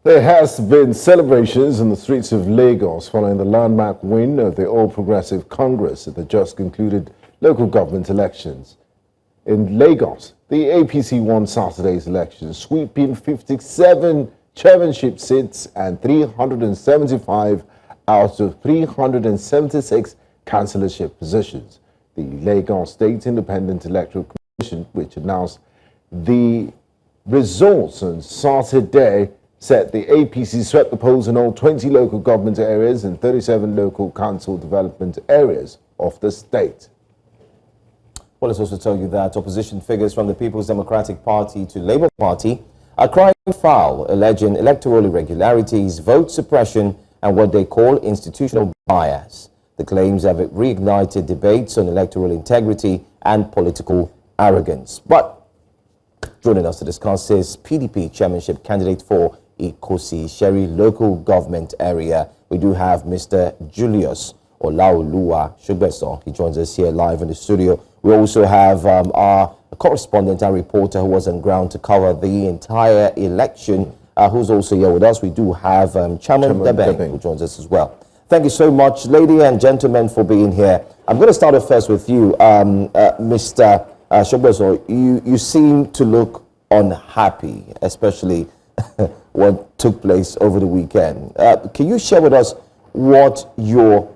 There has been celebrations in the streets of Lagos following the landmark win of the All Progressive Congress at the just concluded local government elections. In Lagos, the APC won Saturday's elections, sweeping 57 chairmanship seats and 375 out of 376 councillorship positions. The Lagos State Independent Electoral Commission, which announced the results on Saturday, said the APC swept the polls in all 20 local government areas and 37 local council development areas of the state. Well, let's also tell you that opposition figures from the People's Democratic Party to Labour Party are crying foul, alleging electoral irregularities, vote suppression, and what they call institutional bias. The claims have reignited debates on electoral integrity and political arrogance. But joining us to discuss is PDP chairmanship candidate for Ikosi, Isheri local government area. We do have Mr. Julius Olaoluwa Shogbesan. He joins us here live in the studio. We also have our correspondent and reporter who was on ground to cover the entire election, who's also here with us. We do have Chairman Debeng, who joins us as well. Thank you so much, ladies and gentlemen, for being here. I'm going to start off first with you, Mr. Shogbesan. You seem to look unhappy, especially what took place over the weekend. Can you share with us what your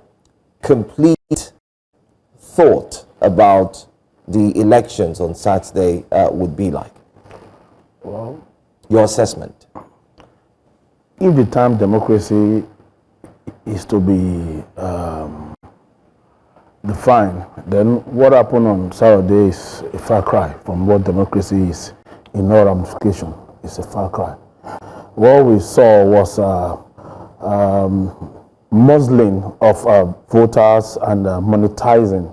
complete thought about the elections on Saturday would be like? Well, your assessment. If the term democracy is to be defined, then what happened on Saturday is a far cry from what democracy is in all ramifications. It's a far cry. What we saw was muzzling of voters and monetizing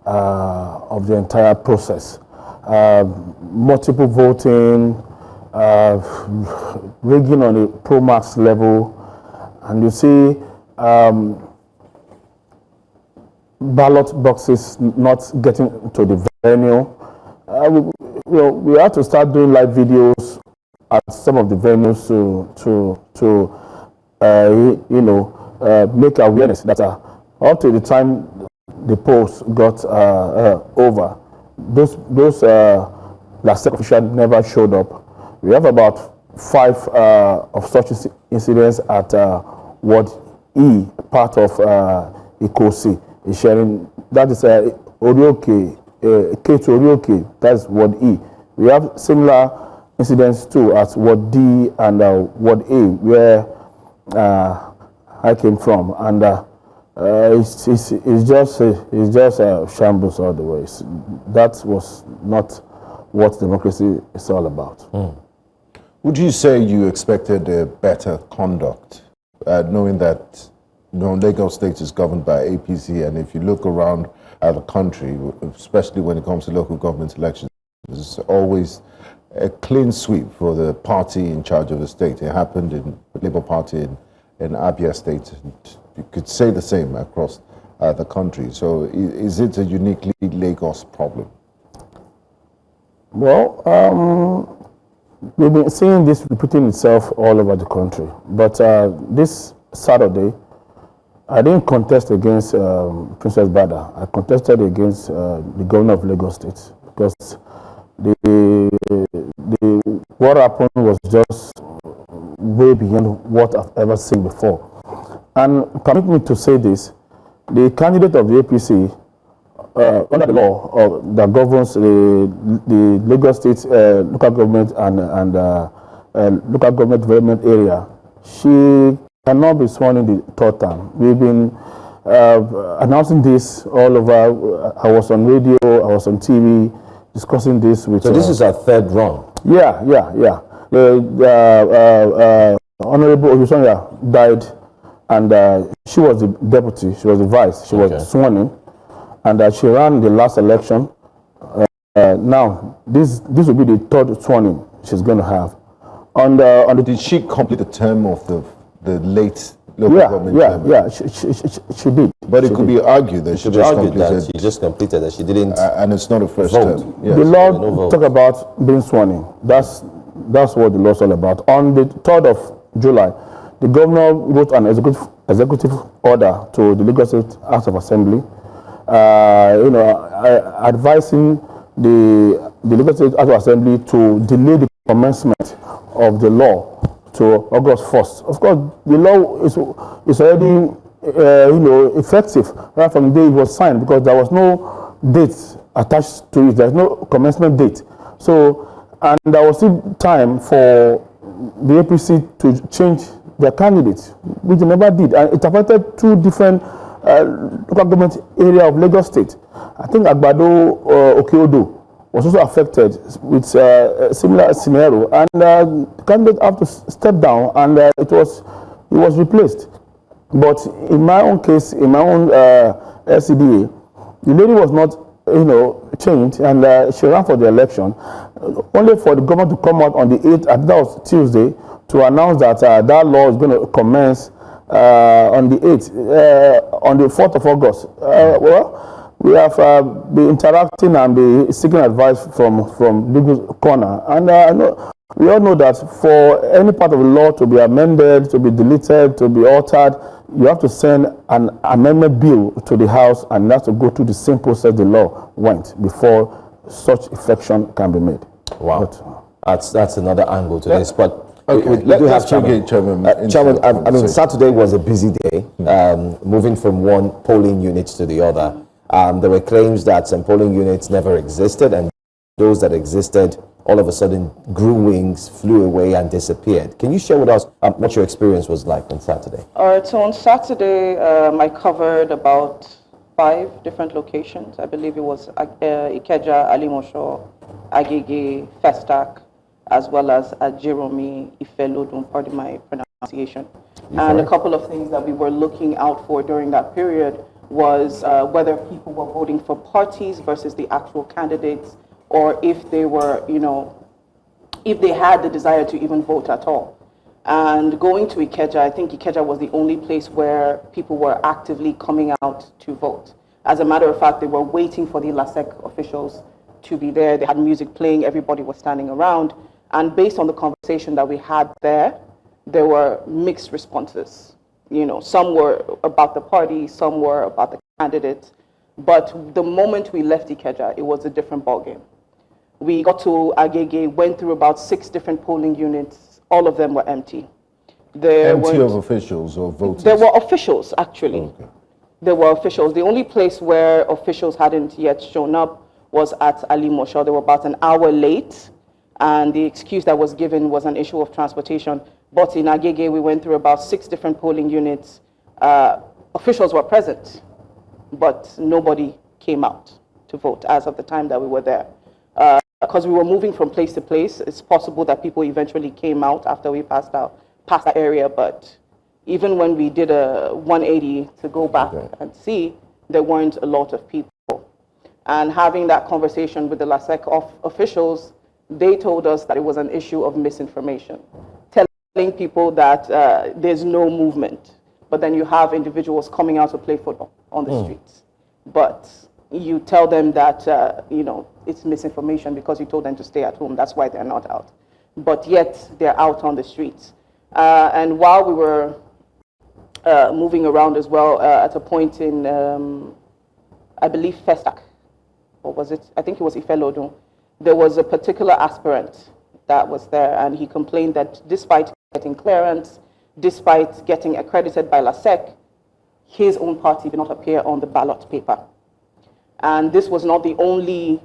of the entire process. Multiple voting, rigging on a pro-max level, and you see ballot boxes not getting to the venue. We have to start doing live videos at some of the venues to make awareness that up to the time the polls got over, those LAISEC officials never showed up. We have about 5 of such incidents at Ward E, part of Ikosi, Isheri. That is Orioke, K to Orioke, that's Ward E. We have similar incidents too at Ward D and Ward A, where I came from, and it's just shambles all the way. That was not what democracy is all about. Would you say you expected a better conduct, knowing that Lagos State is governed by APC, and if you look around at the country, especially when it comes to local government elections, it's always a clean sweep for the party in charge of the state. It happened in the Labour Party in Abia State. You could say the same across the country. So is it a uniquely Lagos problem? Well, we've been seeing this repeating itself all over the country. But this Saturday, I didn't contest against Princess Bada. I contested against the governor of Lagos State, because what happened was just way beyond what I've ever seen before. And permit me to say this: the candidate of the APC, under the law that governs the Lagos State local government and local government development area, she cannot be sworn in the third term. We've been announcing this all over. I was on radio, I was on TV, discussing this with... So this is our third run? Yeah. Honorable Oyusanya died, and she was the deputy, she was the vice, she was sworn in, and she ran the last election. Now, this will be the third sworn in she's going to have. Did she complete the term of the late local government chairman? Yeah, she did. But it could be argued that she just completed that she didn't. And it's not a first term. Yes. The law talk about being sworn in. That's what the law is all about. On the 3rd of July, the governor wrote an executive order to the Lagos State House of Assembly, advising the Lagos State House of Assembly to delay the commencement of the law to August 1st. Of course, the law is already effective right from the day it was signed, because there was no date attached to it. There's no commencement date. So, and there was still time for the APC to change their candidates, which they never did. And it affected two different local government area of Lagos State. I think Agbado Okeodo was also affected with a similar scenario, and the candidate had to step down, and it was replaced. But in my own case, in my own LCDA, the lady was not, changed, and she ran for the election, only for the government to come out on the 8th, I think that was Tuesday, to announce that that law is going to commence on the 8th, on the 4th of August. Well, we have been interacting and be seeking advice from legal corner, and we all know that for any part of the law to be amended, to be deleted, to be altered, you have to send an amendment bill to the House, and that's to go through the same process the law went before such effection can be made. Wow, that's another angle to this, but. Okay, we do have Chairman. Chairman, I mean, Saturday was a busy day, moving from one polling unit to the other. There were claims that some polling units never existed, and those that existed all of a sudden grew wings, flew away, and disappeared. Can you share with us what your experience was like on Saturday? All right, so on Saturday, I covered about 5 different locations. I believe it was Ikeja, Alimosho, Agege, Festac, as well as Jerome Ifelodun, pardon my pronunciation. And a couple of things that we were looking out for during that period was whether people were voting for parties versus the actual candidates, or if they were, if they had the desire to even vote at all. And going to Ikeja, I think Ikeja was the only place where people were actively coming out to vote. As a matter of fact, they were waiting for the LAISEC officials to be there. They had music playing, everybody was standing around. And based on the conversation that we had there were mixed responses. Some were about the party, some were about the candidates. But the moment we left Ikeja, it was a different ballgame. We got to Agege, went through about 6 different polling units. All of them were empty. Empty of officials or voters? There were officials, actually. Okay. There were officials. The only place where officials hadn't yet shown up was at Alimosho. They were about an hour late. And the excuse that was given was an issue of transportation. But in Agege, we went through about 6 different polling units. Officials were present, but nobody came out to vote as of the time that we were there. Because we were moving from place to place, it's possible that people eventually came out after we passed that area. But even when we did a 180 to go back and see, there weren't a lot of people. And having that conversation with the LAISEC officials, they told us that it was an issue of misinformation, telling people that there's no movement, but then you have individuals coming out to play football on the streets. But you tell them that, it's misinformation because you told them to stay at home. That's why they're not out. But yet they're out on the streets. And while we were moving around as well, at a point in, I believe, Festac, or was it? I think it was Ifelodun. There was a particular aspirant that was there, and he complained that despite getting clearance, despite getting accredited by LAISEC, his own party did not appear on the ballot paper. And this was not the only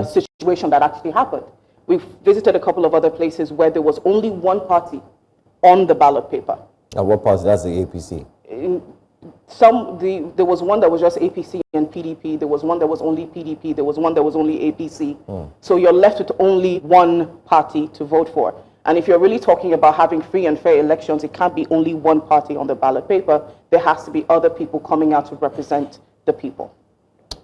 situation that actually happened. We've visited a couple of other places where there was only one party on the ballot paper. And what party? That's the APC. There was one that was just APC and PDP. There was one that was only PDP. There was one that was only APC. So you're left with only one party to vote for. And if you're really talking about having free and fair elections, it can't be only one party on the ballot paper. There has to be other people coming out to represent the people.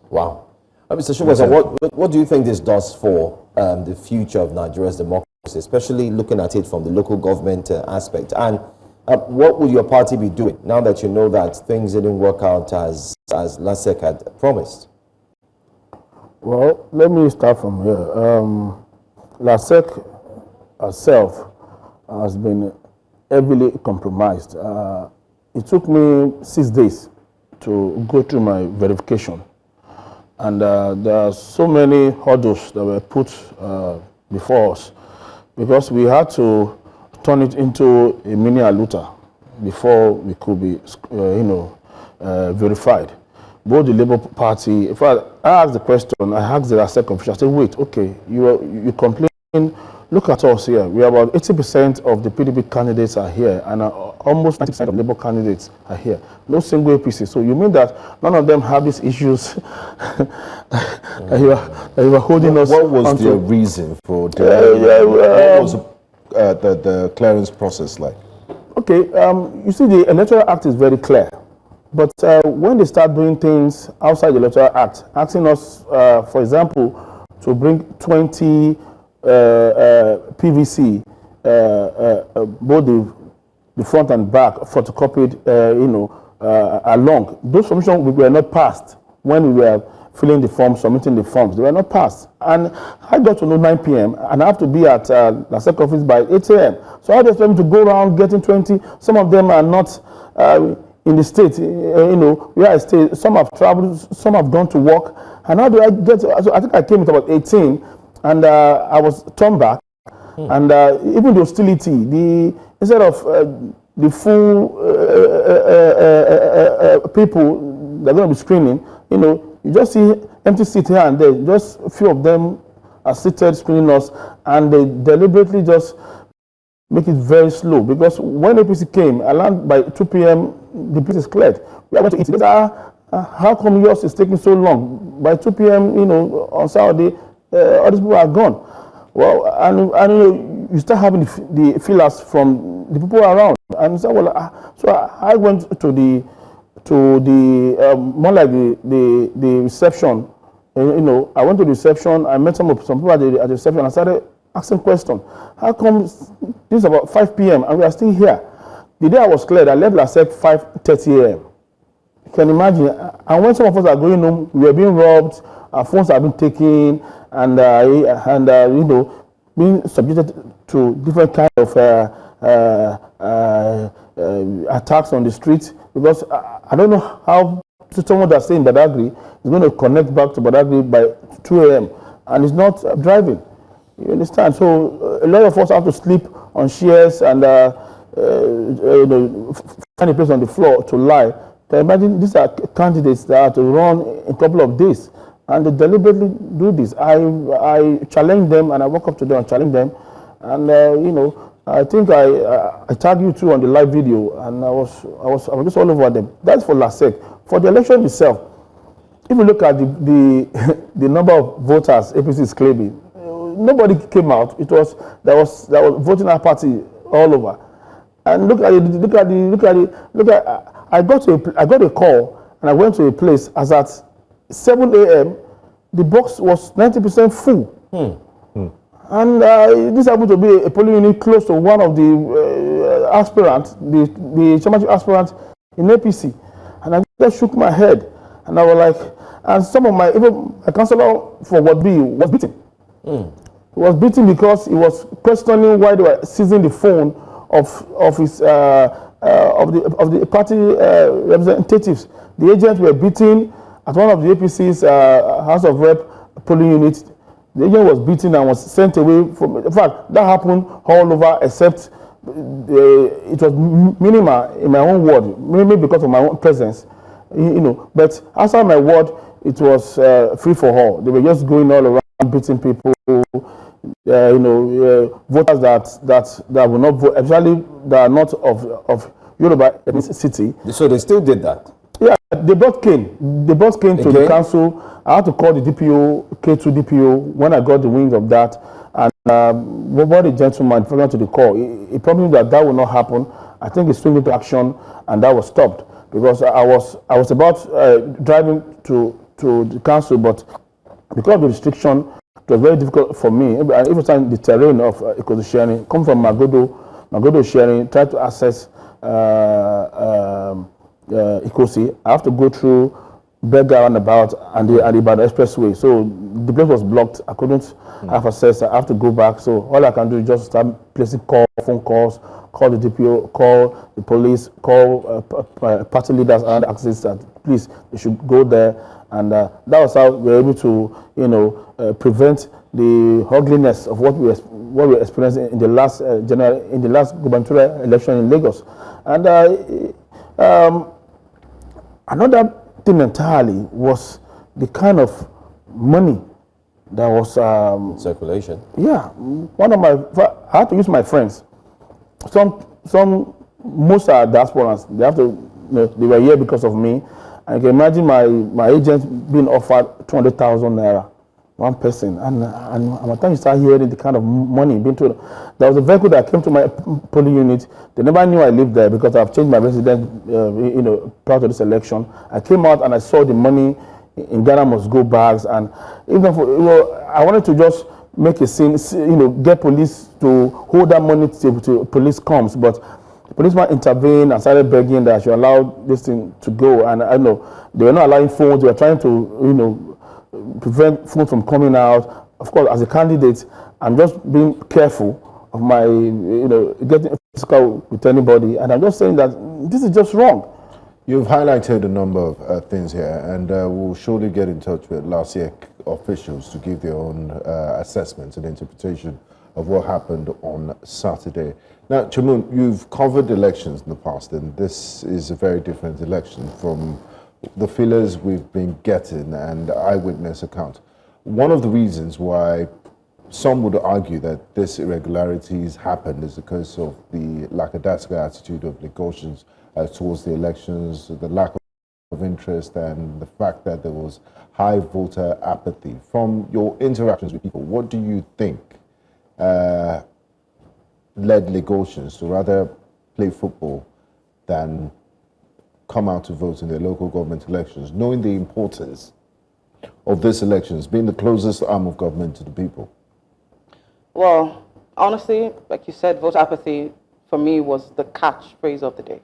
Wow. Mr. Shogbesan, what do you think this does for the future of Nigeria's democracy, especially looking at it from the local government aspect? And what will your party be doing now that you know that things didn't work out as LAISEC had promised? Well, let me start from here. LAISEC herself has been heavily compromised. It took me 6 days to go through my verification. And there are so many hurdles that were put before us because we had to turn it into a mini aluta before we could be, verified. Both the Labour Party, in fact, I asked the question, I asked the LAISEC official, I said, wait, okay, you complain, look at us here. We are about 80% of the PDP candidates are here, and almost 90% of Labour candidates are here. No single APC. So you mean that none of them have these issues that you are holding us What was the reason for delaying? What was the clearance process like? Okay, you see, the Electoral Act is very clear. But when they start doing things outside the Electoral Act, asking us, for example, to bring 20 PVC, both the front and back, photocopied, along. Those submissions were not passed when we were filling the forms, submitting the forms. They were not passed. And I got to know 9 p.m. and I have to be at the LAISEC office by 8 a.m. So I just want to go around getting 20. Some of them are not in the state, where I stay. Some have traveled, some have gone to work. And how do I get to, so I think I came at about 18 and I was turned back. And even the hostility, instead of the full people that are going to be screening, you just see empty seats here and there. Just a few of them are seated screening us, and they deliberately just make it very slow. Because when APC came, I landed by 2 p.m., the place is cleared. We are going to eat. How come yours is taking so long? By 2 p.m., on Saturday, all these people are gone. Well, and you start having the feelers from the people around, and so so I went to the more like the reception. I went to the reception. I met some people at the reception. I started asking questions. How come this is about 5 p.m. and we are still here? The day I was cleared, I left LAISEC 5:30 a.m. You can imagine. And when some of us are going home, we are being robbed. Our phones have been taken, and being subjected to different kind of attacks on the street. Because I don't know how someone that's staying in Badagry is going to connect back to Badagry by 2 a.m. and is not driving. You understand? So a lot of us have to sleep on chairs and find a place on the floor to lie. Can you imagine these are candidates that are to run in a couple of days, and they deliberately do this. I challenge them, and I walk up to them and challenge them, and I think I tagged you too on the live video, and I was just all over them. That's for LAISEC. For the election itself, if you look at the number of voters APC is claiming, nobody came out. There was voting apathy all over. And look at I got a call, and I went to a place as at 7 a.m. the box was 90% full. And this happened to be a polling unit close to one of the aspirants, the chairmanship aspirant in APC. And I just shook my head, and I was like, and some of even my councillor for Ward B was beaten. He was beaten because he was questioning why they were seizing the phone of his of the party representatives. The agents were beaten at one of the APC's House of Rep polling units. The agent was beaten and was sent away from. In fact, that happened all over, except it was minimal in my own ward, maybe because of my own presence, But outside my ward, it was free for all. They were just going all around beating people. Voters that will not vote, especially that are not of Yoruba city. So they still did that? Yeah, they both came to the council. I had to call the DPO, K2 DPO, when I got the wings of that. And what the gentleman referring to the call, he promised me that will not happen. I think he swung into action, and that was stopped because I was about driving to the council, but because of the restriction, it was very difficult for me. Every time the terrain of Ikosi sharing, come from Magodo sharing, try to access Ikosi, I have to go through beggar roundabout and the expressway. So the place was blocked. I couldn't have access. I have to go back. So all I can do is just start placing phone calls, call the DPO, call the police, call party leaders and access that please they should go there. And that was how we were able to, prevent the ugliness of what we experienced in the last gubernatorial election in Lagos. And another thing entirely was the kind of money that was circulation. Yeah, I had to use my friends. Most are diasporans. They have to, they were here because of me. I can imagine my agent being offered 200,000 naira, one person, and by the time you start hearing the kind of money being told, there was a vehicle that came to my polling unit. They never knew I lived there because I've changed my residence, prior to this election. I came out and I saw the money in Ghana must go bags, and even I wanted to just make a scene, get police to hold that money till police comes, but the policeman intervened and started begging that I should allow this thing to go. And I know they were not allowing phones. They were trying to, prevent phones from coming out. Of course, as a candidate, I'm just being careful of my, getting physical with anybody. And I'm just saying that this is just wrong. You've highlighted a number of things here, and we'll surely get in touch with LAISEC officials to give their own assessments and interpretation of what happened on Saturday. Now, Chamun, you've covered elections in the past, and this is a very different election from the feelers we've been getting and eyewitness accounts. One of the reasons why some would argue that this irregularities happened is because of the lackadaisical attitude of Lagosians towards the elections, the lack of interest, and the fact that there was high voter apathy. From your interactions with people, what do you think led Lagosians to rather play football than come out to vote in their local government elections, knowing the importance of these elections being the closest arm of government to the people? Well, honestly, like you said, vote apathy for me was the catchphrase of the day.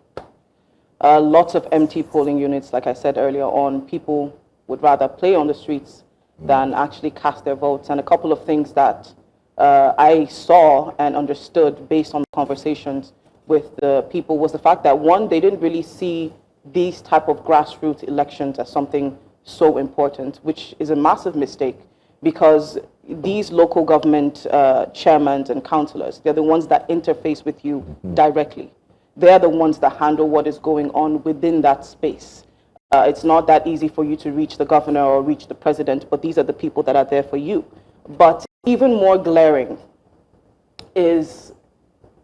Lots of empty polling units, like I said earlier on. People would rather play on the streets than actually cast their votes. And a couple of things that I saw and understood based on conversations with the people was the fact that, one, they didn't really see these type of grassroots elections as something so important, which is a massive mistake, because these local government chairmen and councillors, they're the ones that interface with you directly. They're the ones that handle what is going on within that space. It's not that easy for you to reach the governor or reach the president, but these are the people that are there for you. But even more glaring is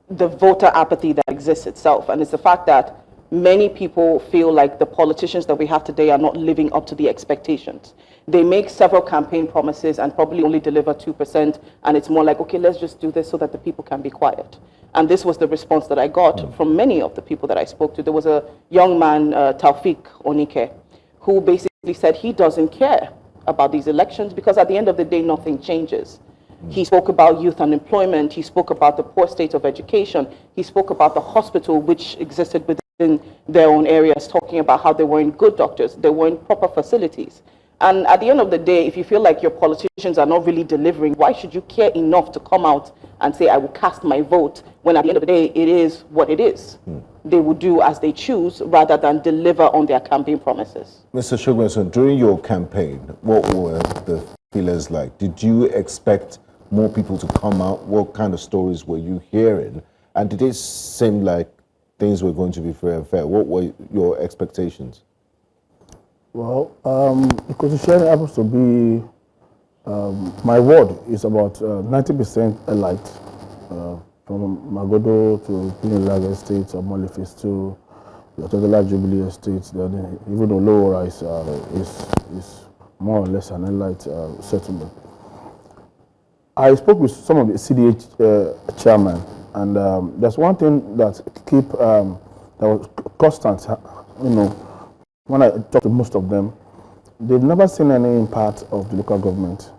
the voter apathy that exists itself. And it's the fact that many people feel like the politicians that we have today are not living up to the expectations. They make several campaign promises and probably only deliver 2%. And it's more like, okay, let's just do this so that the people can be quiet. And this was the response that I got from many of the people that I spoke to. There was a young man, Taufik Onike, who basically said he doesn't care about these elections because at the end of the day, nothing changes. He spoke about youth unemployment. He spoke about the poor state of education. He spoke about the hospital, which existed within their own areas, talking about how there weren't good doctors, there weren't proper facilities. And at the end of the day, if you feel like your politicians are not really delivering, why should you care enough to come out and say, I will cast my vote, when at the end of the day, it is what it is? They will do as they choose rather than deliver on their campaign promises. Mr. Shogbesan, during your campaign, what were the feelers like? Did you expect more people to come out? What kind of stories were you hearing? And did it seem like things were going to be fair and fair? What were your expectations? Well, because Isheri happens to be, my ward is about 90% elite, from Magodo to Irregularities Estate, or Mole Phase 2, the Jubilee Estate. Then even though Lower is more or less an elite settlement. I spoke with some of the CDH chairmen, and there's one thing that that was constant, when I talk to most of them, they've never seen any impact of the local government.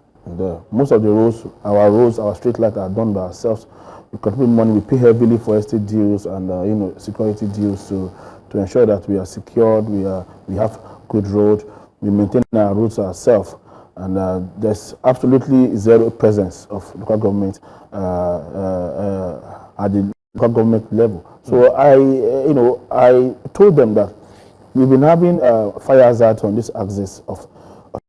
Most of the roads, our street lights are done by ourselves. We contribute money, we pay heavily for estate deals and security deals to ensure that we are secured, we have good road. we maintain our roots ourselves. And there's absolutely zero presence of local government at the local government level. So I told them that we've been having fire hazard on this axis of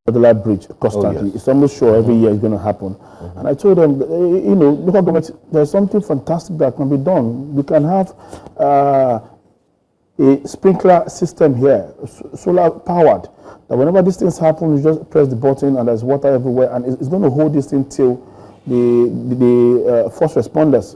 Federal Bridge constantly. Oh, yes. It's almost sure every year it's going to happen. And I told them, local government, there's something fantastic that can be done. We can have a sprinkler system here, solar powered, that whenever these things happen, you just press the button and there's water everywhere, and it's going to hold this thing till the first responders,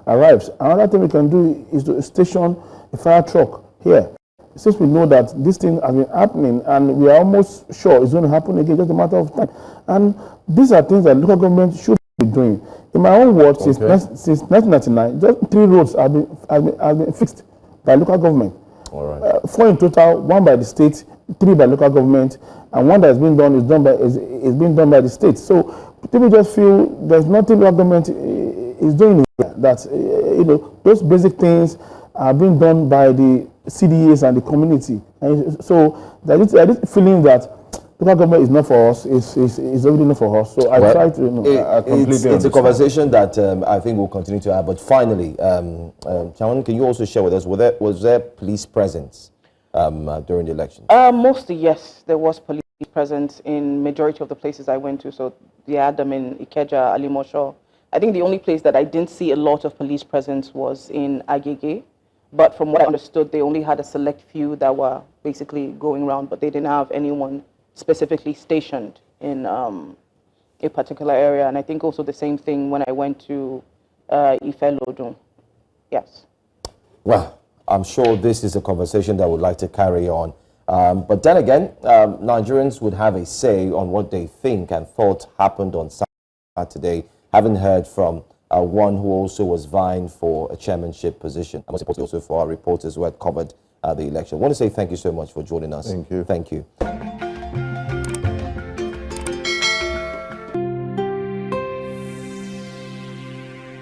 arrives. Another thing we can do is to station a fire truck here. Since we know that this thing has been happening and we are almost sure it's going to happen again, just a matter of time. And these are things that local government should be doing. In my own words, since 1999, just 3 roads have been fixed by local government. All right. 4 in total, 1 by the state, 3 by local government, and 1 that has been done is being done by the state. So people just feel there's nothing local government is doing here. That those basic things are being done by the CDAs and the community. And so there is feeling that local government is not for us, is already not for us. So I try to, it's a conversation that I think we'll continue to have. But finally, Chairman, can you also share with us, was there police presence during the election? Mostly, yes. There was police presence in majority of the places I went to. So they had them in Ikeja, Alimosho. I think the only place that I didn't see a lot of police presence was in Agege. But from what I understood, they only had a select few that were basically going around, but they didn't have anyone specifically stationed in a particular area. And I think also the same thing when I went to Ifelodun. Yes. Well, I'm sure this is a conversation that we'd like to carry on. But then again, Nigerians would have a say on what they think and thought happened on Saturday, having heard from one who also was vying for a chairmanship position. I must also for our reporters who had covered the election. I want to say thank you so much for joining us. Thank you. Thank you.